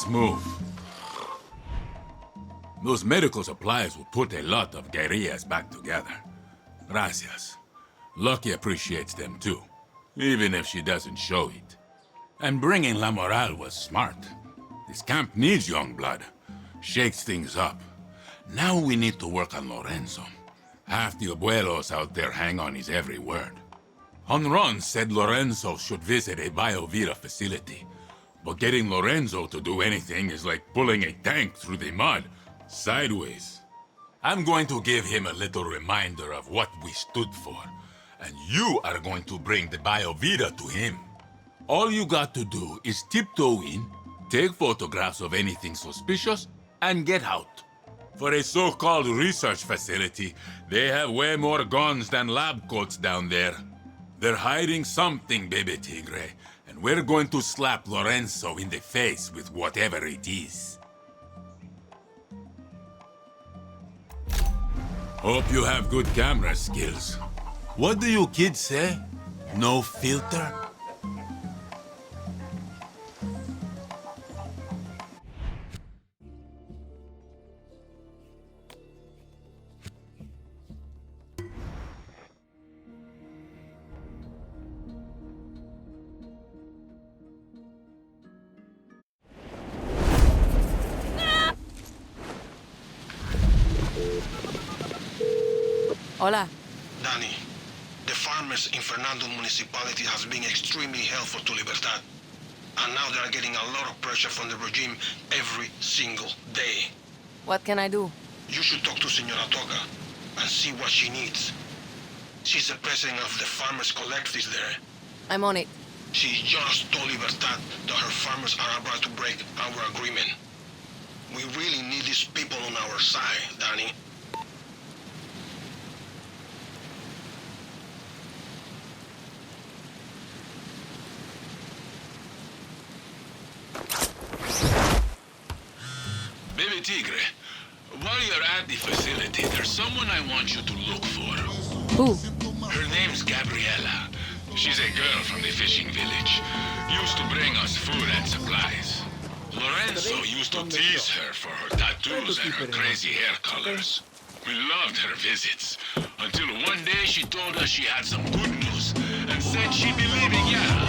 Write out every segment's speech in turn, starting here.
Let's move. Those medical supplies will put a lot of guerrillas back together. Gracias. Lucky appreciates them too, even if she doesn't show it. And bringing La Moral was smart. This camp needs young blood. Shakes things up. Now we need to work on Lorenzo. Half the abuelos out there hang on his every word. Honron said Lorenzo should visit a BiVida facility. But getting Lorenzo to do anything is like pulling a tank through the mud, sideways. I'm going to give him a little reminder of what we stood for. And you are going to bring the BiVida to him. All you got to do is tiptoe in, take photographs of anything suspicious, and get out. For a so-called research facility, they have way more guns than lab coats down there. They're hiding something, baby tigre, and we're going to slap Lorenzo in the face with whatever it is. Hope you have good camera skills. What do you kids say? No filter? Hola. Danny, the farmers in Fernando municipality has been extremely helpful to Libertad. And now they are getting a lot of pressure from the regime every single day. What can I do? You should talk to Senora Toca and see what she needs. She's the president of the farmers collectives there. I'm on it. She just told Libertad that her farmers are about to break our agreement. We really need these people on our side, Danny. Baby Tigre, while you're at the facility, there's someone I want you to look for. Who? Her name's Gabriela. She's a girl from the fishing village. Used to bring us food and supplies. Lorenzo used to tease her for her tattoos and her crazy hair colors. We loved her visits, until one day she told us she had some good news and said she'd be leaving Yara.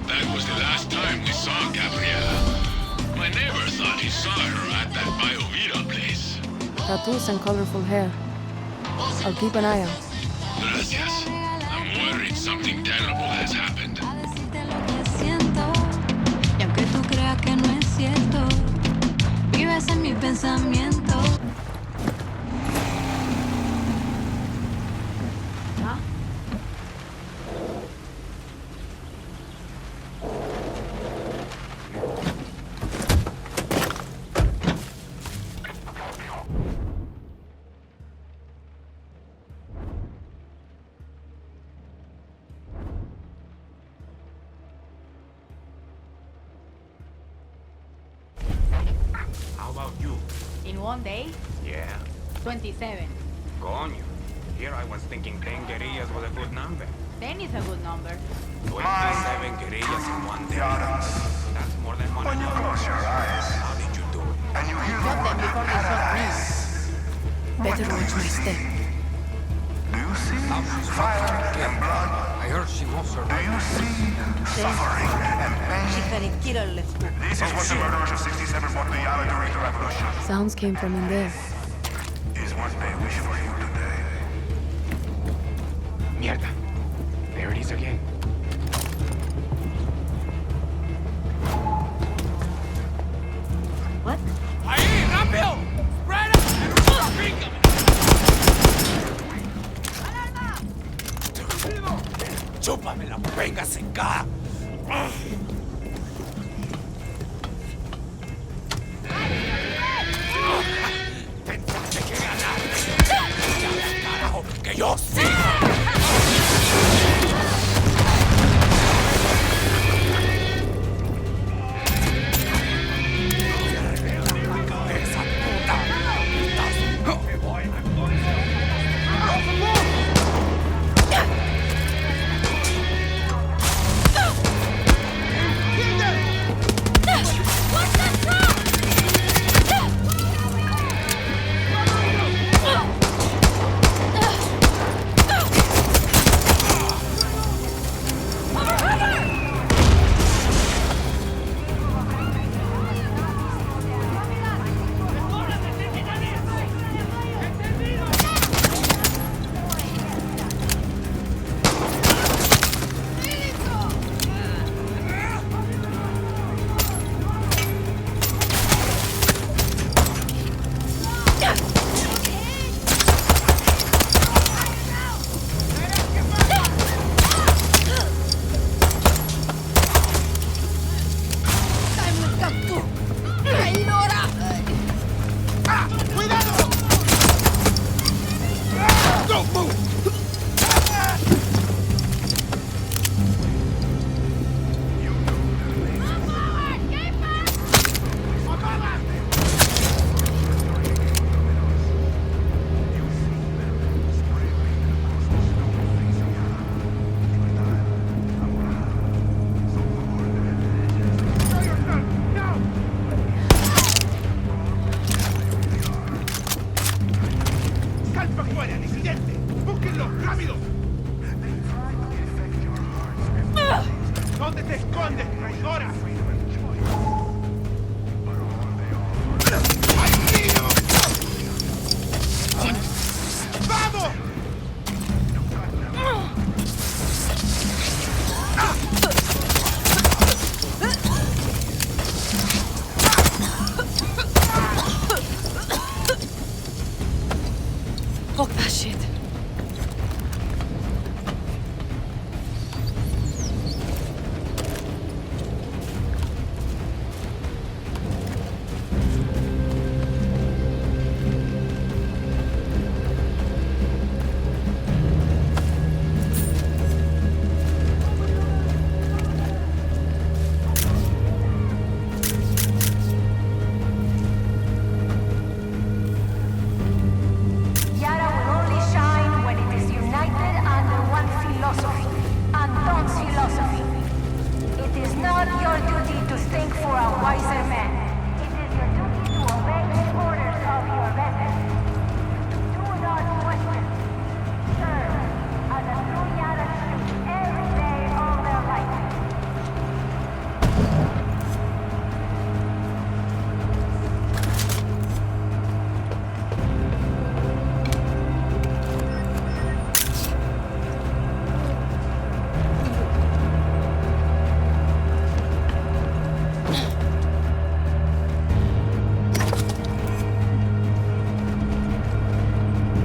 That was the last time we saw Gabriela. My neighbor thought he saw her at that BiVida place. Tattoos and colorful hair. I'll keep an eye out. Gracias. I'm worried something terrible has happened. Y aunque tú creas que no es cierto, vives en mi pensamiento. How about you? In one day, Yeah. 27. Coño. Here I was thinking 10 guerrillas was a good number. 10 is a good number. 27 guerrillas in one day. That's more than one When you hour. close your eyes How did you do it? and you hear the Shot them word before they shot me. Better watch my step. do you see fire and blood? I heard she was Do you see suffering and pain? This is what the murderers of 67 brought to Yara during the revolution. Sounds came from in there. Is what they wish for you today. Mierda. There it is again. What? ¡Ahí! ¡Rápido! ¡Right up! ¡Chúpame la venga secada! Pensaste que ganar. Ya ves, carajo, que yo sí. Esa puta. Me voy.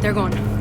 They're gone.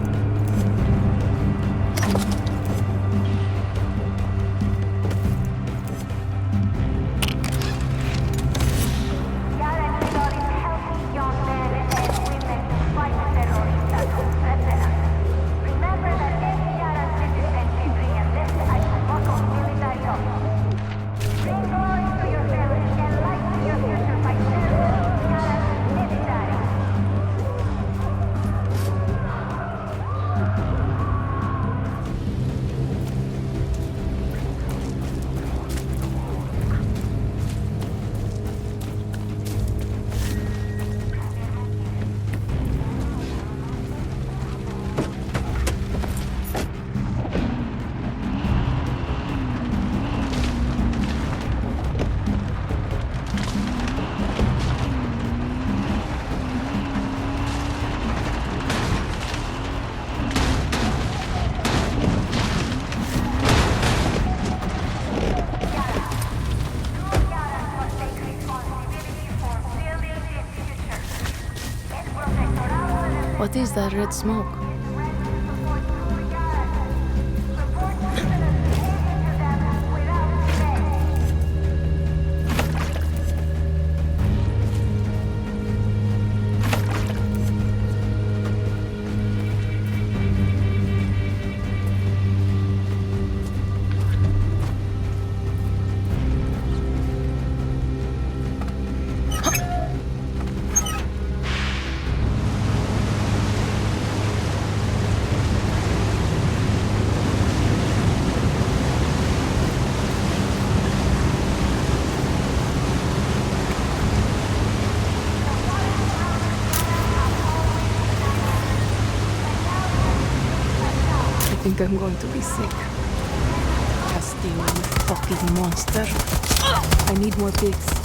What is that red smoke? I think I'm going to be sick. Castillo, you fucking monster. I need more pigs.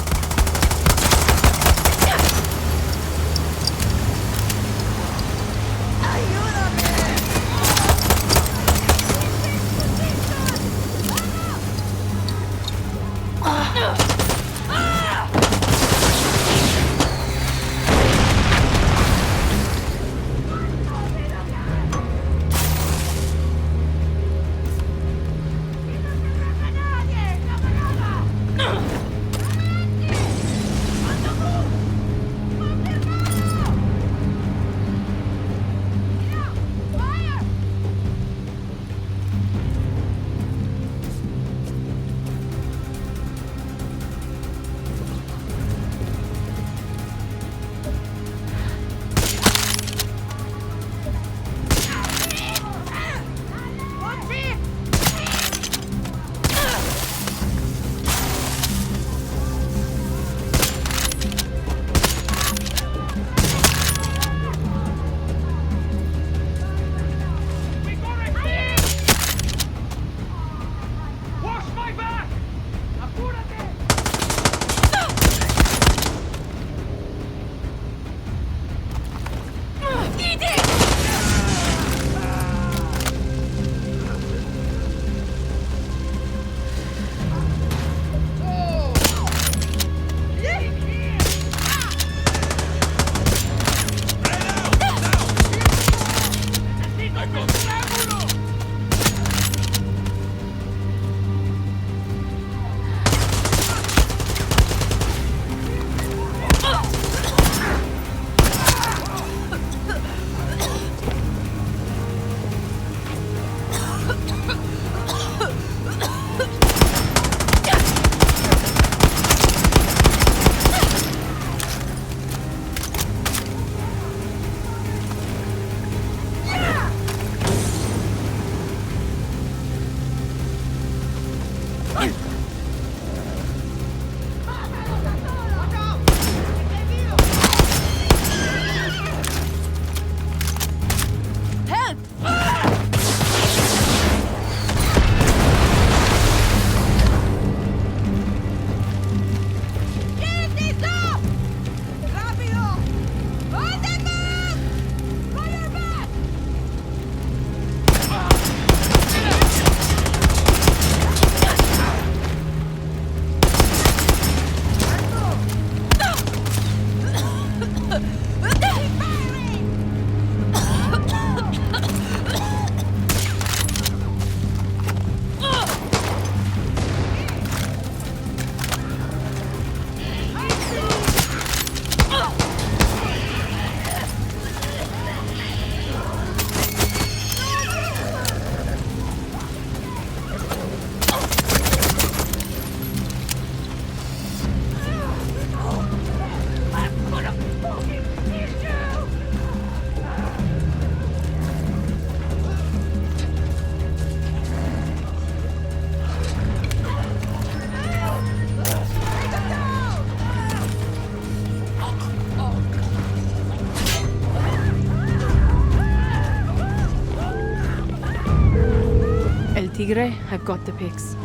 Tigre, I've got the pics.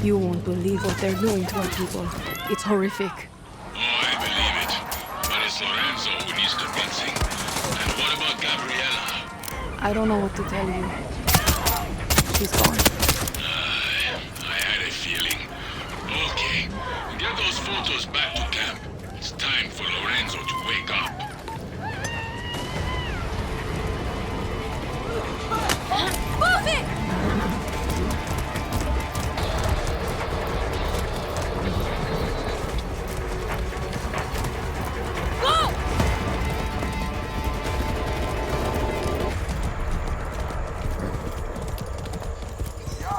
You won't believe what they're doing to our people. It's horrific. Oh, I believe it. But it's Lorenzo who needs convincing. And what about Gabriella? I don't know what to tell you. She's gone. I had a feeling. Okay, get those photos back to camp. It's time for Lorenzo to wake up. Move it! Go!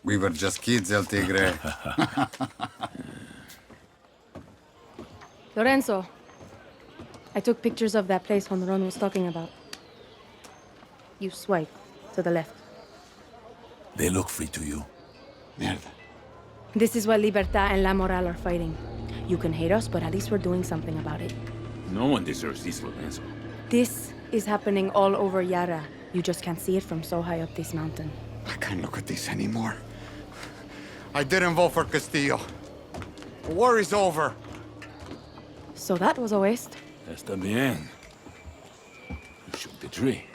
We were just kids, El Tigre. Lorenzo, I took pictures of that place Honron was talking about. You swipe to the left. They look free to you. Mierda. This is what Libertad and La Moral are fighting. You can hate us, but at least we're doing something about it. No one deserves this, Lorenzo. This is happening all over Yara. You just can't see it from so high up this mountain. I can't look at this anymore. I didn't vote for Castillo. The war is over. So that was a waste. Está bien. You shook the tree.